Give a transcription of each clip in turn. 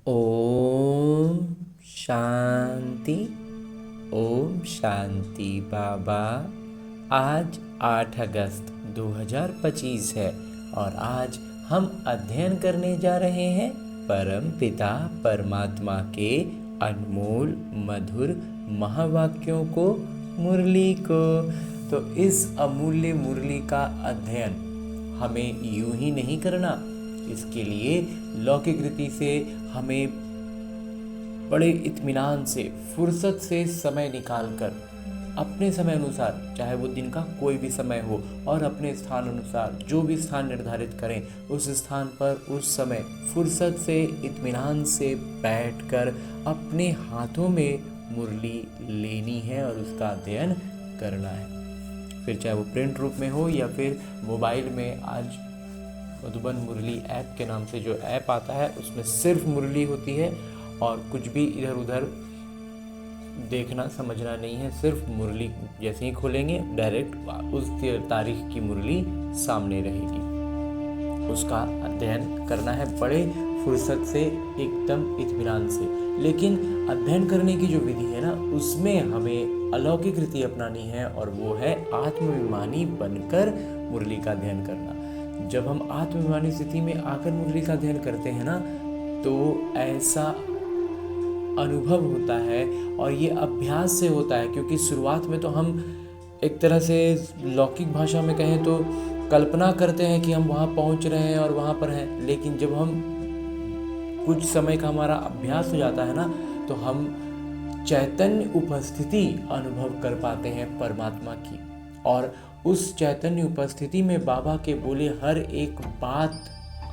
ओम शांति। ओम शांति बाबा। आज 8 अगस्त 2025 है और आज हम अध्ययन करने जा रहे हैं परम पिता परमात्मा के अनमोल मधुर महावाक्यों को, मुरली को। तो इस अमूल्य मुरली का अध्ययन हमें यूं ही नहीं करना। इसके लिए लौकिक रीति से हमें बड़े इत्मीनान से, फुर्सत से समय निकालकर अपने समय अनुसार, चाहे वो दिन का कोई भी समय हो, और अपने स्थान अनुसार जो भी स्थान निर्धारित करें उस स्थान पर उस समय फुर्सत से, इत्मीनान से बैठकर अपने हाथों में मुरली लेनी है और उसका अध्ययन करना है। फिर चाहे वो प्रिंट रूप में हो या फिर मोबाइल में। आज मधुबन मुरली ऐप के नाम से जो ऐप आता है उसमें सिर्फ मुरली होती है और कुछ भी इधर उधर देखना समझना नहीं है। सिर्फ मुरली जैसे ही खोलेंगे डायरेक्ट उस तारीख की मुरली सामने रहेगी, उसका अध्ययन करना है बड़े फुर्सत से, एकदम इत्मीनान से। लेकिन अध्ययन करने की जो विधि है ना, उसमें हमें अलौकिक रीति अपनानी है और वो है आत्माभिमानी बनकर मुरली का अध्ययन करना। जब हम आत्माभिमानी स्थिति में आकर मुरली का अध्ययन करते हैं ना, तो ऐसा अनुभव होता है और ये अभ्यास से होता है। क्योंकि शुरुआत में तो हम एक तरह से लौकिक भाषा में कहें तो कल्पना करते हैं कि हम वहाँ पहुँच रहे हैं और वहाँ पर हैं। लेकिन जब हम कुछ समय का हमारा अभ्यास हो जाता है ना, तो हम चैतन्य उपस्थिति अनुभव कर पाते हैं परमात्मा की। और उस चैतन्य उपस्थिति में बाबा के बोले हर एक बात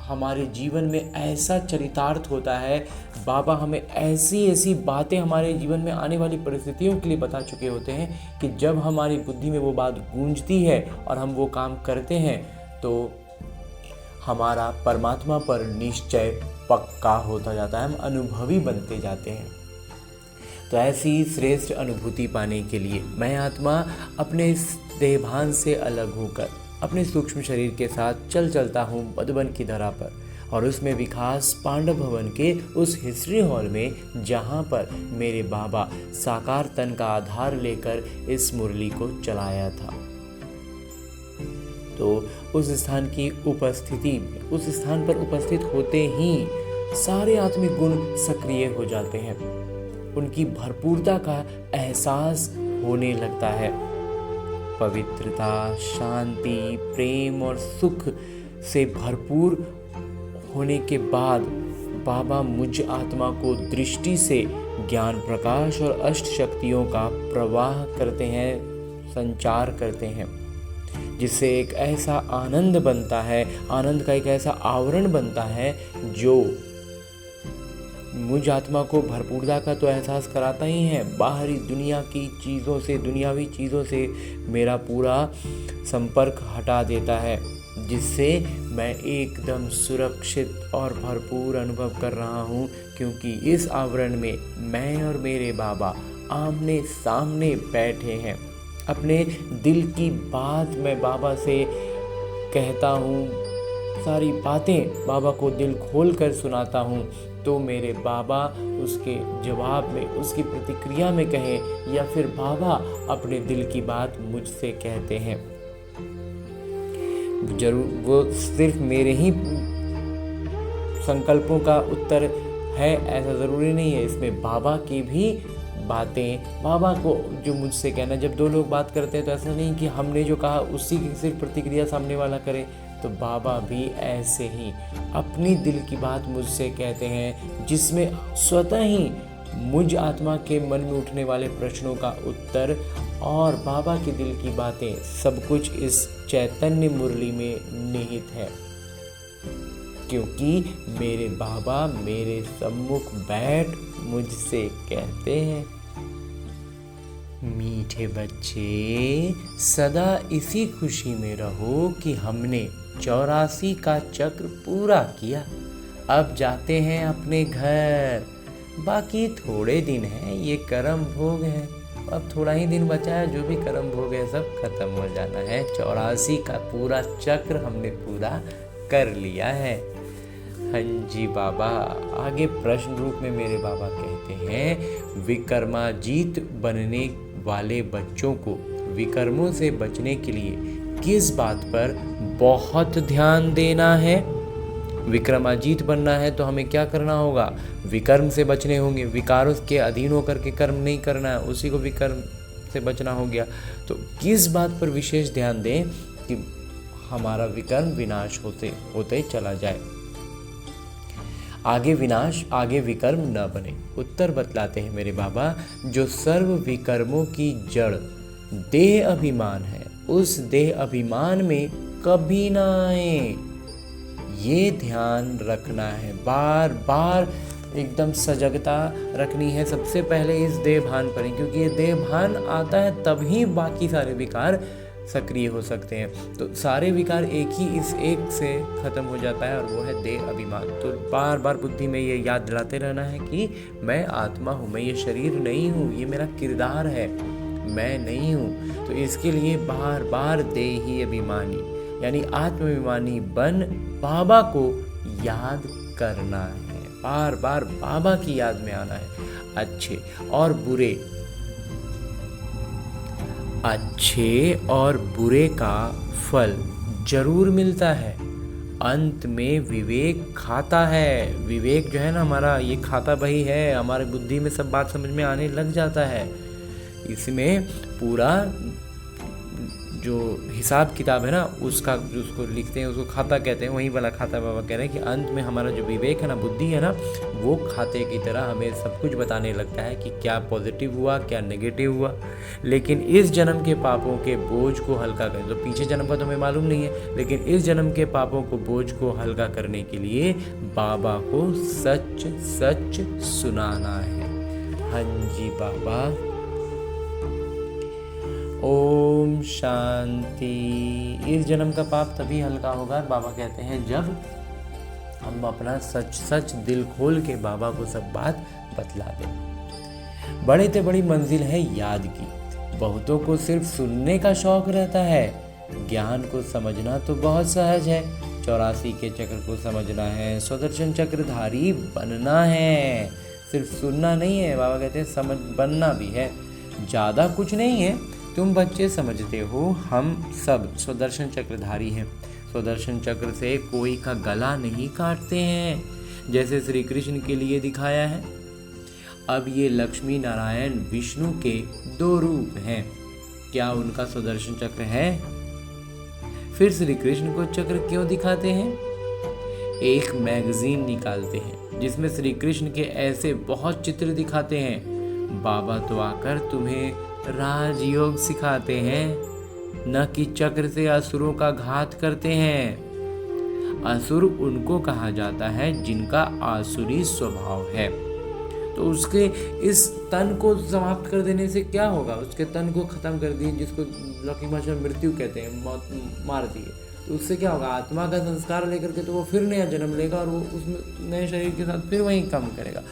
हमारे जीवन में ऐसा चरितार्थ होता है। बाबा हमें ऐसी ऐसी बातें हमारे जीवन में आने वाली परिस्थितियों के लिए बता चुके होते हैं कि जब हमारी बुद्धि में वो बात गूंजती है और हम वो काम करते हैं तो हमारा परमात्मा पर निश्चय पक्का होता जाता है, हम अनुभवी बनते जाते हैं। तो ऐसी श्रेष्ठ अनुभूति पाने के लिए मैं आत्मा अपने इस देहभान से अलग होकर अपने सूक्ष्म शरीर के साथ चलता हूँ मधुबन की धरा पर, और उसमें विकास पांडव भवन के उस हिस्ट्री हॉल में जहाँ पर मेरे बाबा साकार तन का आधार लेकर इस मुरली को चलाया था। तो उस स्थान की उपस्थिति, उस स्थान पर उपस्थित होते ही सारे आत्मिक गुण सक्रिय हो जाते हैं, उनकी भरपूरता का एहसास होने लगता है। पवित्रता, शांति, प्रेम और सुख से भरपूर होने के बाद बाबा मुझ आत्मा को दृष्टि से ज्ञान प्रकाश और अष्ट शक्तियों का प्रवाह करते हैं, संचार करते हैं, जिससे एक ऐसा आनंद बनता है, आनंद का एक ऐसा आवरण बनता है जो मुझ आत्मा को भरपूरता का तो एहसास कराता ही है, बाहरी दुनिया की चीज़ों से, दुनियावी चीज़ों से मेरा पूरा संपर्क हटा देता है, जिससे मैं एकदम सुरक्षित और भरपूर अनुभव कर रहा हूँ। क्योंकि इस आवरण में मैं और मेरे बाबा आमने सामने बैठे हैं। अपने दिल की बात मैं बाबा से कहता हूँ, सारी बातें बाबा को दिल खोल कर सुनाता हूँ, तो मेरे बाबा उसके जवाब में, उसकी प्रतिक्रिया में कहें या फिर बाबा अपने दिल की बात मुझसे कहते हैं, जरूर वो सिर्फ मेरे ही संकल्पों का उत्तर है ऐसा ज़रूरी नहीं है। इसमें बाबा की भी बातें, बाबा को जो मुझसे कहना, जब दो लोग बात करते हैं तो ऐसा नहीं कि हमने जो कहा उसी की सिर्फ प्रतिक्रिया सामने वाला करे, तो बाबा भी ऐसे ही अपनी दिल की बात मुझसे कहते हैं, जिसमें स्वतः ही मुझ आत्मा के मन में उठने वाले प्रश्नों का उत्तर और बाबा के दिल की बातें, सब कुछ इस चैतन्य मुरली में निहित है। क्योंकि मेरे बाबा मेरे सम्मुख बैठ मुझसे कहते हैं, मीठे बच्चे सदा इसी खुशी में रहो कि हमने 84 का चक्र पूरा किया। अब जाते हैं अपने घर, बाकी थोड़े दिन हैं, ये कर्म भोग है। अब थोड़ा ही दिन बचा है, जो भी कर्म भोग है सब खत्म हो जाना है। 84 का पूरा चक्र हमने पूरा कर लिया है। हाँ जी बाबा। आगे प्रश्न रूप में मेरे बाबा कहते हैं, विक्रमाजीत बनने वाले बच्चों को विकर्मों से बचने के लिए किस बात पर बहुत ध्यान देना है? विक्रमाजीत बनना है तो हमें क्या करना होगा? विकर्म से बचने होंगे, विकारों के अधीन होकर के कर्म नहीं करना है, उसी को विकर्म से बचना हो गया। तो किस बात पर विशेष ध्यान दें कि हमारा विकर्म विनाश होते होते चला जाए, आगे विनाश आगे विकर्म न बने। उत्तर बतलाते हैं मेरे बाबा, जो सर्व विकर्मों की जड़ देह अभिमान है, उस देह अभिमान में कभी ना आए, ये ध्यान रखना है। बार बार एकदम सजगता रखनी है सबसे पहले इस देह भान पर ही, क्योंकि ये देह भान आता है तभी बाकी सारे विकार सक्रिय हो सकते हैं। तो सारे विकार एक ही इस एक से खत्म हो जाता है और वो है देह अभिमान। तो बार बार बुद्धि में ये याद दिलाते रहना है कि मैं आत्मा हूँ, मैं ये शरीर नहीं हूँ, ये मेरा किरदार है, मैं नहीं हूँ। तो इसके लिए बार बार देही अभिमानी यानी आत्माभिमानी बन बाबा को याद करना है, बार बार बाबा की याद में आना है। अच्छे और बुरे का फल जरूर मिलता है, अंत में विवेक खाता है। विवेक जो है ना हमारा, ये खाता वही है, हमारे बुद्धि में सब बात समझ में आने लग जाता है। इसमें पूरा जो हिसाब किताब है ना उसका, जो उसको लिखते हैं उसको खाता कहते हैं, वही वाला खाता बाबा कह रहे हैं कि अंत में हमारा जो विवेक है ना, बुद्धि है ना, वो खाते की तरह हमें सब कुछ बताने लगता है कि क्या पॉजिटिव हुआ क्या नेगेटिव हुआ। लेकिन इस जन्म के पापों के बोझ को हल्का करें, तो पीछे जन्म का तो हमें मालूम नहीं है, लेकिन इस जन्म के पापों को बोझ को हल्का करने के लिए बाबा को सच सच सुनाना है। हाँ जी बाबा। ओम शांति। इस जन्म का पाप तभी हल्का होगा, बाबा कहते हैं, जब हम अपना सच सच दिल खोल के बाबा को सब बात बतला दें। बड़े से बड़ी मंजिल है याद की, बहुतों को सिर्फ सुनने का शौक रहता है, ज्ञान को समझना तो बहुत सहज है। 84 के चक्र को समझना है, सुदर्शन चक्रधारी बनना है, सिर्फ सुनना नहीं है। बाबा कहते हैं समझ बनना भी है। ज़्यादा कुछ नहीं है, तुम बच्चे समझते हो, हम सब सुदर्शन चक्रधारी हैं। सुदर्शन चक्र से कोई का गला नहीं काटते हैं, जैसे श्री कृष्ण के लिए दिखाया है। अब ये लक्ष्मी नारायण विष्णु के 2 रूप हैं, क्या उनका सुदर्शन चक्र है? फिर श्री कृष्ण को चक्र क्यों दिखाते हैं? एक मैगजीन निकालते हैं जिसमें श्री कृष्ण के ऐसे बहुत चित्र दिखाते हैं। बाबा तो आकर तुम्हें राजयोग सिखाते हैं, न कि चक्र से असुरों का घात करते हैं। असुर उनको कहा जाता है जिनका आसुरी स्वभाव है। तो उसके इस तन को समाप्त कर देने से क्या होगा? उसके तन को खत्म कर दिए, जिसको लौकिक भाषा में मृत्यु कहते हैं, मौत मार दिए, तो उससे क्या होगा? आत्मा का संस्कार लेकर के तो वो फिर नया जन्म लेगा और वो उसमें नए शरीर के साथ फिर वही काम करेगा।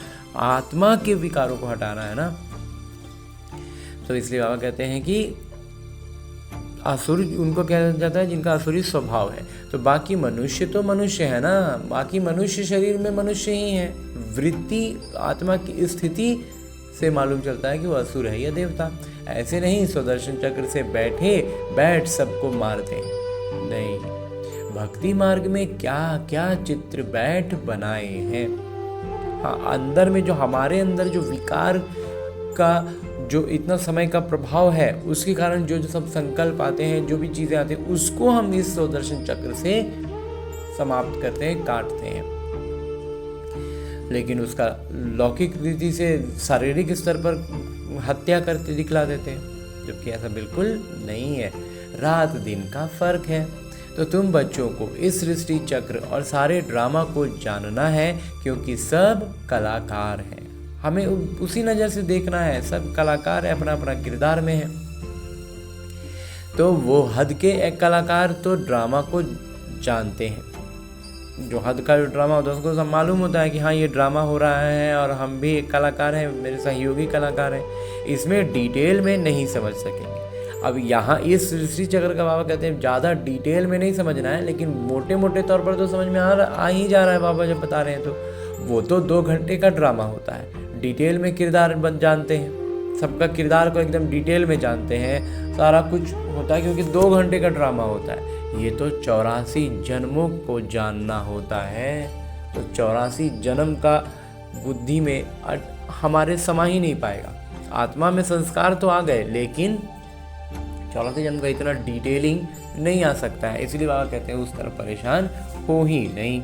आत्मा के विकारों को हटाना है ना, तो इसलिए बाबा कहते हैं कि असुर उनको कहा जाता है जिनका असुरी स्वभाव है। तो बाकी मनुष्य तो मनुष्य है ना, बाकी मनुष्य शरीर में मनुष्य ही है। वृत्ति आत्मा की स्थिति से मालूम चलता है कि वो असुर है या देवता। ऐसे नहीं सुदर्शन चक्र से बैठ सबको मारते हैं, नहीं। भक्ति मार्ग में क्या क्या चित्र बैठ बनाए हैं। हाँ, अंदर में जो हमारे अंदर जो विकार का जो इतना समय का प्रभाव है, उसके कारण जो सब संकल्प आते हैं, जो भी चीज़ें आती हैं, उसको हम इस सुदर्शन चक्र से समाप्त करते हैं, काटते हैं। लेकिन उसका लौकिक रीति से शारीरिक स्तर पर हत्या करते दिखला देते हैं, जबकि ऐसा बिल्कुल नहीं है। रात दिन का फर्क है। तो तुम बच्चों को इस सृष्टि चक्र और सारे ड्रामा को जानना है, क्योंकि सब कलाकार हैं। हमें उसी नज़र से देखना है, सब कलाकार है, अपना अपना किरदार में है। तो वो हद के एक कलाकार तो ड्रामा को जानते हैं, जो हद का जो ड्रामा होता है उसको सब मालूम होता है कि हाँ ये ड्रामा हो रहा है और हम भी एक कलाकार हैं, मेरे सहयोगी कलाकार हैं। इसमें डिटेल में नहीं समझ सकेंगे। अब यहाँ इस सृष्टि चक्र का बाबा कहते हैं ज़्यादा डिटेल में नहीं समझना है, लेकिन मोटे मोटे तौर पर तो समझ में आ ही जा रहा है बाबा जब बता रहे हैं। तो वो तो 2 घंटे का ड्रामा होता है, डिटेल में किरदार जानते हैं, सबका किरदार को एकदम डिटेल में जानते हैं, सारा कुछ होता है क्योंकि 2 घंटे का ड्रामा होता है। ये तो 84 जन्मों को जानना होता है, तो 84 जन्म का बुद्धि में हमारे समा ही नहीं पाएगा। आत्मा में संस्कार तो आ गए, लेकिन 84 जन्म का इतना डिटेलिंग नहीं आ सकता है, इसलिए बाबा कहते हैं उस तरफ परेशान हो ही नहीं।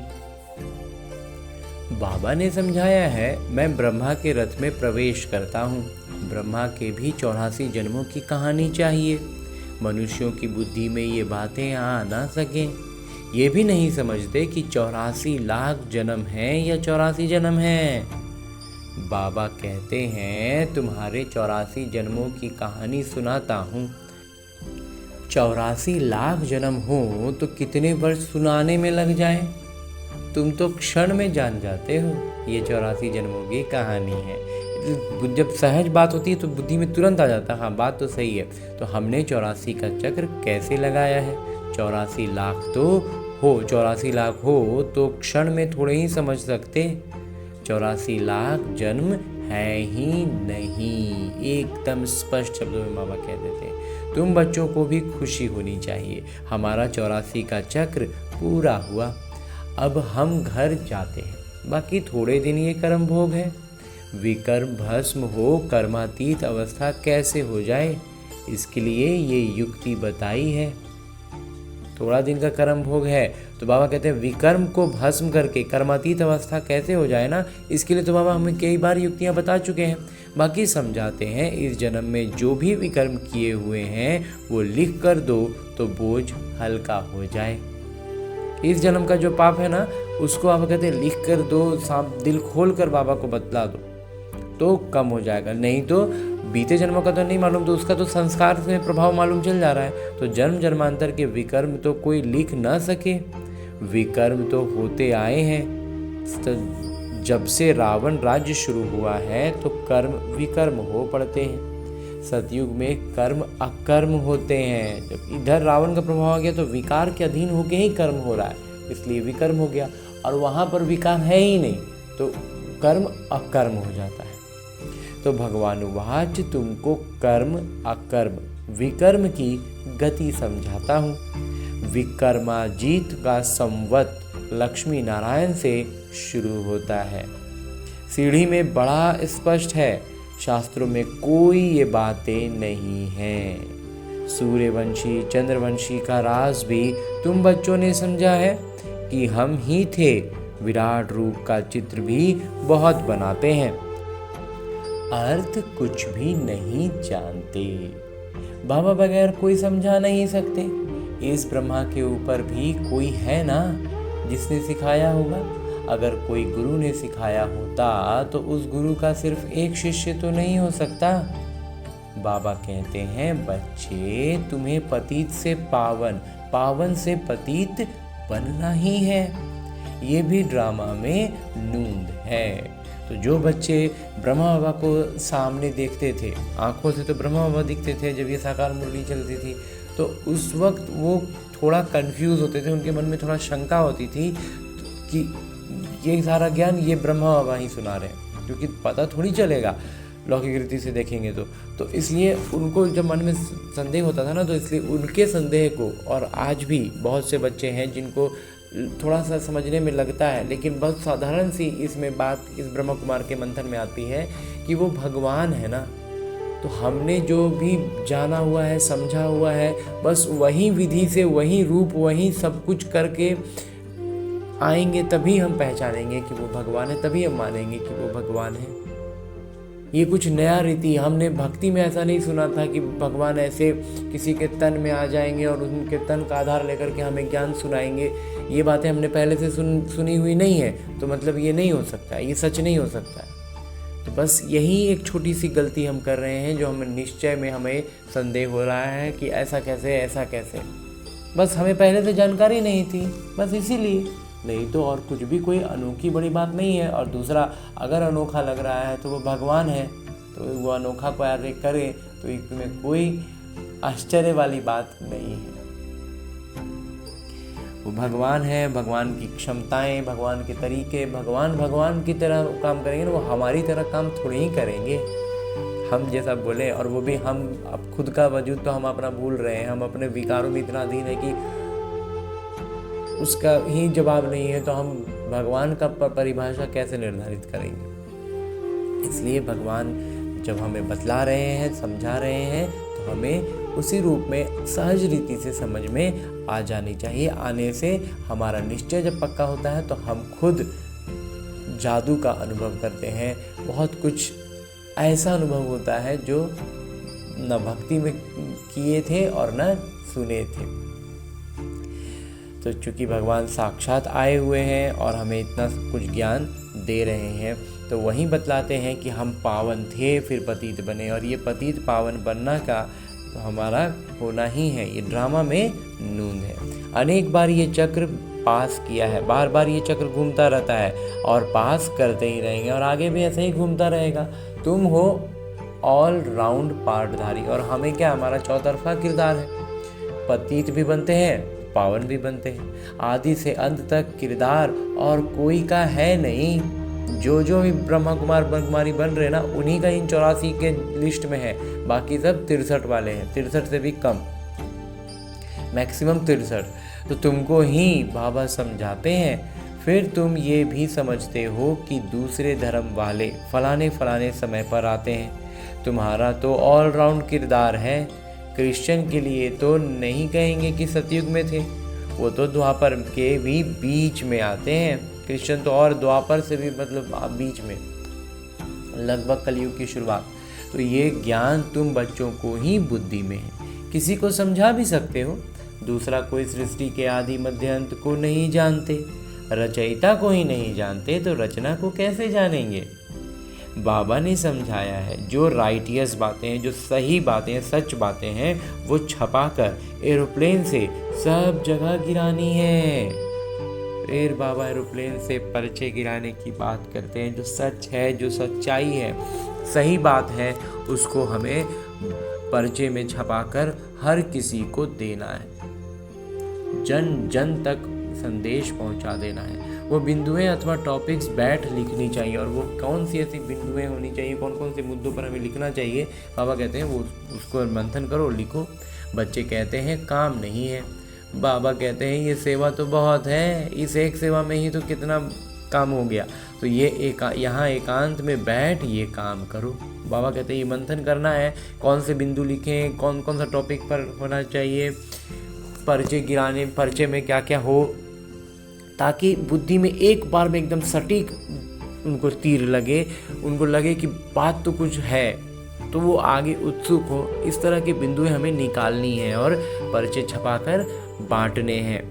बाबा ने समझाया है, मैं ब्रह्मा के रथ में प्रवेश करता हूँ। ब्रह्मा के भी 84 जन्मों की कहानी चाहिए। मनुष्यों की बुद्धि में ये बातें आ ना सकें। ये भी नहीं समझते कि 84 लाख जन्म हैं या 84 जन्म हैं। बाबा कहते हैं तुम्हारे 84 जन्मों की कहानी सुनाता हूँ। 84 लाख जन्म हो तो कितने वर्ष सुनाने में लग जाए, तुम तो क्षण में जान जाते हो ये 84 जन्मों की कहानी है। जब सहज बात होती है तो बुद्धि में तुरंत आ जाता है, हाँ बात तो सही है। तो हमने 84 का चक्र कैसे लगाया है, 84 लाख हो तो क्षण में थोड़े ही समझ सकते। 84 लाख जन्म है ही नहीं, एकदम स्पष्ट शब्दों में बाबा कह देते। तुम बच्चों को भी खुशी होनी चाहिए, हमारा 84 का चक्र पूरा हुआ। अब हम घर जाते हैं, बाकी थोड़े दिन ये कर्म भोग है। विकर्म भस्म हो कर्मातीत अवस्था कैसे हो जाए, इसके लिए ये युक्ति बताई है। थोड़ा दिन का कर्म भोग है तो बाबा कहते हैं विकर्म को भस्म करके कर्मातीत अवस्था कैसे हो जाए ना, इसके लिए तो बाबा हमें कई बार युक्तियां बता चुके हैं। बाकी समझाते हैं, इस जन्म में जो भी विकर्म किए हुए हैं वो लिख कर दो तो बोझ हल्का हो जाए। इस जन्म का जो पाप है ना, उसको बाबा कहते हैं लिख कर दो, दिल खोल कर बाबा को बतला दो तो कम हो जाएगा। नहीं तो बीते जन्मों का तो नहीं मालूम, तो उसका तो संस्कार से प्रभाव मालूम चल जा रहा है। तो जन्म जन्मांतर के विकर्म तो कोई लिख ना सके, विकर्म तो होते आए हैं। तो जब से रावण राज्य शुरू हुआ है तो कर्म विकर्म हो पड़ते हैं। सतयुग में कर्म अकर्म होते हैं। जब इधर रावण का प्रभाव आ गया तो विकार के अधीन होके ही कर्म हो रहा है, इसलिए विकर्म हो गया। और वहाँ पर विकार है ही नहीं तो कर्म अकर्म हो जाता है। तो भगवान वाच तुमको कर्म अकर्म विकर्म की गति समझाता हूँ। विकर्माजीत का संवत लक्ष्मी नारायण से शुरू होता है। सीढ़ी में बड़ा स्पष्ट है, शास्त्रों में कोई ये बातें नहीं हैं। सूर्यवंशी चंद्रवंशी का राज भी तुम बच्चों ने समझा है कि हम ही थे। विराट रूप का चित्र भी बहुत बनाते हैं, अर्थ कुछ भी नहीं जानते। बाबा बगैर कोई समझा नहीं सकते। इस ब्रह्मा के ऊपर भी कोई है ना जिसने सिखाया होगा। अगर कोई गुरु ने सिखाया होता तो उस गुरु का सिर्फ एक शिष्य तो नहीं हो सकता। बाबा कहते हैं बच्चे तुम्हें पतित से पावन, पावन से पतित बनना ही है। ये भी ड्रामा में नूंद है। तो जो बच्चे ब्रह्मा बाबा को सामने देखते थे, आंखों से तो ब्रह्मा बाबा दिखते थे जब ये साकार मुरली चलती थी, तो उस वक्त वो थोड़ा कंफ्यूज होते थे, उनके मन में थोड़ा शंका होती थी कि ये सारा ज्ञान ये ब्रह्मा बाबा ही सुना रहे हैं, क्योंकि पता थोड़ी चलेगा लौकिक रीति से देखेंगे तो इसलिए उनको जब मन में संदेह होता था ना, तो इसलिए उनके संदेह को, और आज भी बहुत से बच्चे हैं जिनको थोड़ा सा समझने में लगता है, लेकिन बहुत साधारण सी इसमें बात इस ब्रह्मा कुमार के मंथन में आती है कि वो भगवान है ना। तो हमने जो भी जाना हुआ है, समझा हुआ है, बस वही विधि से, वही रूप, वही सब कुछ करके आएंगे, तभी हम पहचानेंगे कि वो भगवान है, तभी हम मानेंगे कि वो भगवान है। ये कुछ नया रीति, हमने भक्ति में ऐसा नहीं सुना था कि भगवान ऐसे किसी के तन में आ जाएंगे और उनके तन का आधार लेकर के हमें ज्ञान सुनाएंगे। ये बातें हमने पहले से सुनी हुई नहीं है, तो मतलब ये नहीं हो सकता है, ये सच नहीं हो सकता है। तो बस यही एक छोटी सी गलती हम कर रहे हैं, जो हमें निश्चय में हमें संदेह हो रहा है कि ऐसा कैसे, ऐसा कैसे। बस हमें पहले से जानकारी नहीं थी, बस इसीलिए, नहीं तो और कुछ भी कोई अनोखी बड़ी बात नहीं है। और दूसरा, अगर अनोखा लग रहा है तो वो भगवान है, तो वो अनोखा कार्य करे तो इसमें कोई आश्चर्य वाली बात नहीं है। वो भगवान है, भगवान की क्षमताएं, भगवान के तरीके, भगवान की तरह काम करेंगे ना, वो हमारी तरह काम थोड़ी ही करेंगे। हम जैसा बोले, और वो भी हम अब खुद का वजूद तो हम अपना भूल रहे हैं, हम अपने विकारों में इतना अधीन है कि उसका ही जवाब नहीं है, तो हम भगवान का परिभाषा कैसे निर्धारित करेंगे। इसलिए भगवान जब हमें बतला रहे हैं, समझा रहे हैं, तो हमें उसी रूप में सहज रीति से समझ में आ जानी चाहिए। आने से हमारा निश्चय जब पक्का होता है तो हम खुद जादू का अनुभव करते हैं। बहुत कुछ ऐसा अनुभव होता है जो न भक्ति में किए थे और न सुने थे। तो चूंकि भगवान साक्षात आए हुए हैं और हमें इतना कुछ ज्ञान दे रहे हैं, तो वहीं बतलाते हैं कि हम पावन थे फिर पतित बने, और ये पतित पावन बनना का तो हमारा होना ही है। ये ड्रामा में नूंद है। अनेक बार ये चक्र पास किया है, बार बार ये चक्र घूमता रहता है और पास करते ही रहेंगे, और आगे भी ऐसे ही घूमता रहेगा। तुम हो ऑल राउंड पार्टधारी, और हमें क्या, हमारा चौतरफा किरदार है। पतित भी बनते हैं, पावन भी बनते हैं। आदि से अंत तक किरदार और कोई का है नहीं। जो भी ब्रह्मा कुमार कुमारी बन रहे ना, उन्हीं का इन 84 के लिस्ट में है। बाकी सब 63 वाले हैं, 63 से भी कम, मैक्सिमम 63। तो तुमको ही बाबा समझाते हैं। फिर तुम ये भी समझते हो कि दूसरे धर्म वाले फलाने फलाने समय पर आते हैं। तुम्हारा तो ऑलराउंड किरदार है। क्रिश्चियन के लिए तो नहीं कहेंगे कि सतयुग में थे, वो तो द्वापर के भी बीच में आते हैं। क्रिश्चियन तो और द्वापर से भी मतलब बीच में, लगभग कलयुग की शुरुआत। तो ये ज्ञान तुम बच्चों को ही बुद्धि में है। किसी को समझा भी सकते हो, दूसरा कोई सृष्टि के आदि मध्य अंत को नहीं जानते, रचयिता को ही नहीं जानते, तो रचना को कैसे जानेंगे। बाबा ने समझाया है, जो राइटियस बातें हैं, जो सही बातें हैं, सच बातें हैं, वो छपाकर एरोप्लेन से सब जगह गिरानी है। फिर बाबा एरोप्लेन से पर्चे गिराने की बात करते हैं। जो सच है, जो सच्चाई है, सही बात है, उसको हमें पर्चे में छपाकर हर किसी को देना है। जन जन तक संदेश पहुंचा देना है। वो बिंदुएं अथवा टॉपिक्स बैठ लिखनी चाहिए, और वो कौन सी ऐसी बिंदुएं होनी चाहिए, कौन कौन से मुद्दों पर हमें लिखना चाहिए, बाबा कहते हैं वो उसको मंथन करो, लिखो। बच्चे कहते हैं काम नहीं है, बाबा कहते हैं ये सेवा तो बहुत है, इस एक सेवा में ही तो कितना काम हो गया। तो ये यहाँ एकांत में बैठ ये काम करो। बाबा कहते हैं ये मंथन करना है, कौन से बिंदु लिखें, कौन कौन सा टॉपिक पर होना चाहिए, पर्चे गिराने, पर्चे में क्या क्या हो, ताकि बुद्धि में एक बार में एकदम सटीक उनको तीर लगे, उनको लगे कि बात तो कुछ है, तो वो आगे उत्सुक हो। इस तरह की बिंदुएं हमें निकालनी है और पर्चे छपाकर बांटने हैं,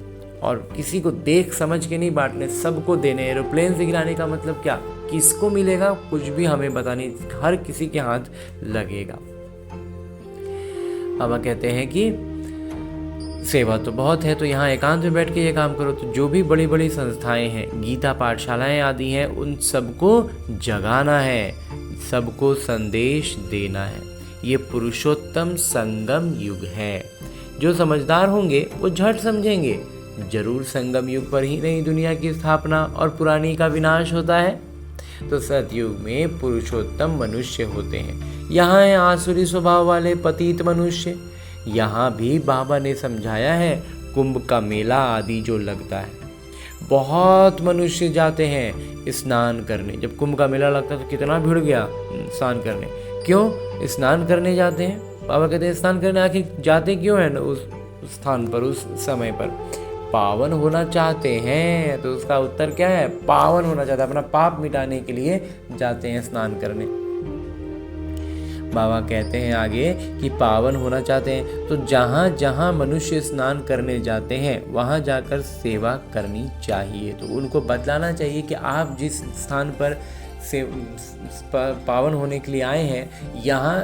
और किसी को देख समझ के नहीं बांटने, सबको देने। एरोप्लेन से गिराने का मतलब क्या, किसको मिलेगा कुछ भी हमें पता नहीं, हर किसी के हाथ लगेगा। बाबा कहते हैं कि सेवा तो बहुत है, तो यहाँ एकांत में बैठ के ये काम करो। तो जो भी बड़ी बड़ी संस्थाएं हैं, गीता पाठशालाएं आदि हैं, उन सबको जगाना है, सबको संदेश देना है। ये पुरुषोत्तम संगम युग है। जो समझदार होंगे वो झट समझेंगे, जरूर संगम युग पर ही नई दुनिया की स्थापना और पुरानी का विनाश होता है। तो सतयुग में पुरुषोत्तम मनुष्य होते हैं। यहाँ है आसुरी स्वभाव वाले पतित मनुष्य। यहाँ भी बाबा ने समझाया है, कुंभ का मेला आदि जो लगता है, बहुत मनुष्य जाते हैं स्नान करने। जब कुंभ का मेला लगता है तो कितना भीड़ गया स्नान करने। क्यों स्नान करने जाते हैं? बाबा कहते हैं स्नान करने आखिर जाते क्यों हैं उस स्थान पर, उस समय पर? पावन होना चाहते हैं। तो उसका उत्तर क्या है? पावन होना चाहता है, अपना पाप मिटाने के लिए जाते हैं स्नान करने। बाबा कहते हैं आगे कि पावन होना चाहते हैं तो जहाँ जहाँ मनुष्य स्नान करने जाते हैं वहाँ जाकर सेवा करनी चाहिए। तो उनको बतलाना चाहिए कि आप जिस स्थान पर से पावन होने के लिए आए हैं, यहाँ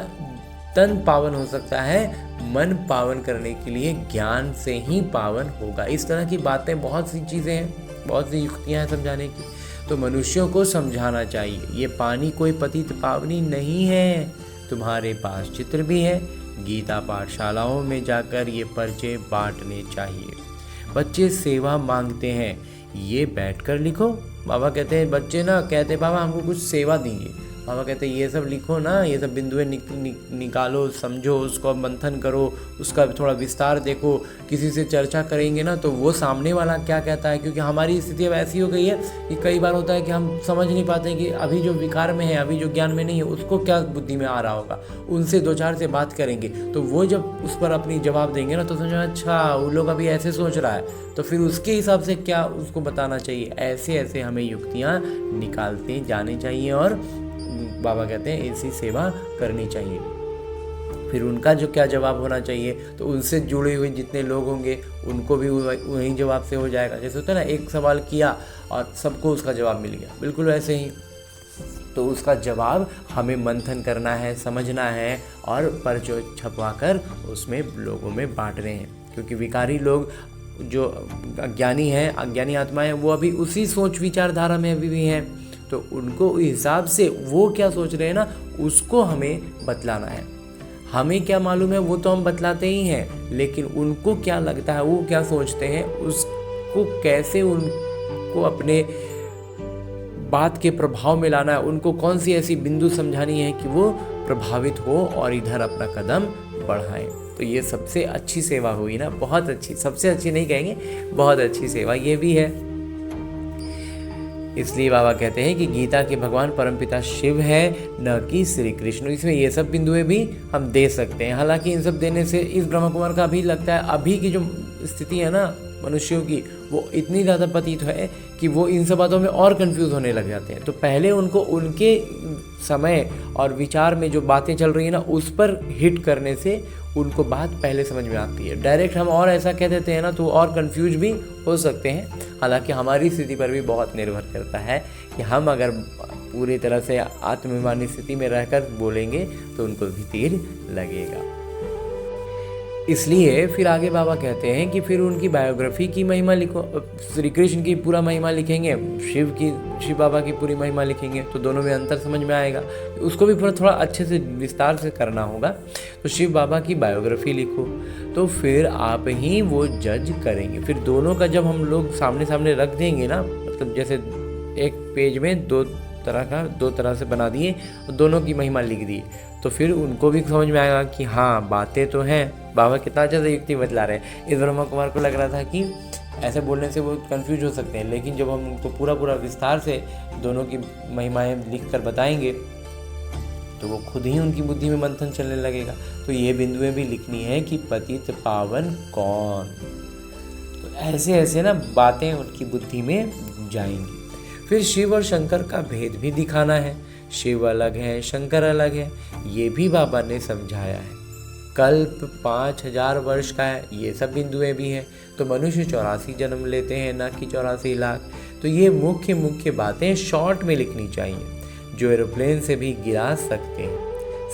तन पावन हो सकता है, मन पावन करने के लिए ज्ञान से ही पावन होगा। इस तरह की बातें, बहुत सी चीज़ें हैं, बहुत सी युक्तियाँ हैं समझाने की। तो मनुष्यों को समझाना चाहिए ये पानी कोई पतित पावनी नहीं है। तुम्हारे पास चित्र भी है, गीता पाठशालाओं में जाकर ये पर्चे बांटने चाहिए। बच्चे सेवा मांगते हैं, ये बैठकर लिखो। बाबा कहते हैं, बच्चे ना कहते हैं बाबा हमको कुछ सेवा दीजिए। बाबा कहते हैं ये सब लिखो ना, ये सब बिंदुएं निकालो, समझो, उसको मंथन करो, उसका थोड़ा विस्तार देखो। किसी से चर्चा करेंगे ना तो वो सामने वाला क्या कहता है, क्योंकि हमारी स्थिति अब ऐसी हो गई है कि कई बार होता है कि हम समझ नहीं पाते हैं कि अभी जो विकार में है, अभी जो ज्ञान में नहीं है, उसको क्या बुद्धि में आ रहा होगा। उनसे दो चार से बात करेंगे तो वो जब उस पर अपनी जवाब देंगे ना तो समझो अच्छा वो लोग अभी ऐसे सोच रहा है, तो फिर उसके हिसाब से क्या उसको बताना चाहिए। ऐसे ऐसे हमें युक्तियाँ निकालते जाने चाहिए और बाबा कहते हैं ऐसी सेवा करनी चाहिए। फिर उनका जो क्या जवाब होना चाहिए, तो उनसे जुड़े हुए जितने लोग होंगे उनको भी वही जवाब से हो जाएगा। जैसे होता है ना, एक सवाल किया और सबको उसका जवाब मिल गया, बिल्कुल वैसे ही तो उसका जवाब हमें मंथन करना है, समझना है और पर्चे छपवा कर उसमें लोगों में बांट रहे हैं। क्योंकि विकारी लोग जो अज्ञानी हैं, अज्ञानी आत्माएं, वो अभी उसी सोच विचारधारा में अभी भी हैं, तो उनको उस हिसाब से वो क्या सोच रहे हैं ना उसको हमें बतलाना है। हमें क्या मालूम है वो तो हम बतलाते ही हैं, लेकिन उनको क्या लगता है, वो क्या सोचते हैं, उसको कैसे उनको अपने बात के प्रभाव में लाना है, उनको कौन सी ऐसी बिंदु समझानी है कि वो प्रभावित हो और इधर अपना कदम बढ़ाएं। तो ये सबसे अच्छी सेवा हुई ना, बहुत अच्छी, सबसे अच्छी नहीं कहेंगे, बहुत अच्छी सेवा ये भी है। इसलिए बाबा कहते हैं कि गीता के भगवान परमपिता शिव है, न कि श्री कृष्ण। इसमें ये सब बिंदुएं भी हम दे सकते हैं। हालांकि इन सब देने से इस ब्रह्म कुमार का भी लगता है अभी की जो स्थिति है ना मनुष्यों की, वो इतनी ज़्यादा पतित है कि वो इन सब बातों में और कंफ्यूज होने लग जाते हैं। तो पहले उनको उनके समय और विचार में जो बातें चल रही है ना उस पर हिट करने से उनको बात पहले समझ में आती है। डायरेक्ट हम और ऐसा कह देते हैं ना तो और कंफ्यूज भी हो सकते हैं। हालांकि हमारी स्थिति पर भी बहुत निर्भर करता है कि हम अगर पूरी तरह से आत्माभिमानी स्थिति में रहकर बोलेंगे तो उनको भी तीर लगेगा। इसलिए फिर आगे बाबा कहते हैं कि फिर उनकी बायोग्राफी की महिमा लिखो। श्री कृष्ण की पूरा महिमा लिखेंगे, शिव बाबा की पूरी महिमा लिखेंगे, तो दोनों में अंतर समझ में आएगा। उसको भी थोड़ा अच्छे से विस्तार से करना होगा। तो शिव बाबा की बायोग्राफी लिखो, तो फिर आप ही वो जज करेंगे। फिर दोनों का जब हम लोग सामने सामने रख देंगे ना, मतलब जैसे एक पेज में दो तरह से बना दिए, दोनों की महिमा लिख दी, तो फिर उनको भी समझ में आएगा कि हाँ बातें तो हैं। बाबा कितना अच्छा से युक्ति बतला रहे हैं। इस ब्रह्मा कुमार को लग रहा था कि ऐसे बोलने से वो कंफ्यूज हो सकते हैं, लेकिन जब हम उनको पूरा विस्तार से दोनों की महिमाएं लिख कर बताएंगे तो वो खुद ही उनकी बुद्धि में मंथन चलने लगेगा। तो ये बिंदुएं भी लिखनी है कि पतित पावन कौन। तो ऐसे ऐसे ना बातें उनकी बुद्धि में जाएंगी। फिर शिव और शंकर का भेद भी दिखाना है। शिव अलग है, शंकर अलग है, ये भी बाबा ने समझाया है। कल्प 5000 वर्ष का है, ये सब बिंदुएं भी हैं। तो मनुष्य 84 जन्म लेते हैं, ना कि 84 लाख। तो ये मुख्य बातें शॉर्ट में लिखनी चाहिए, जो एरोप्लेन से भी गिरा सकते हैं,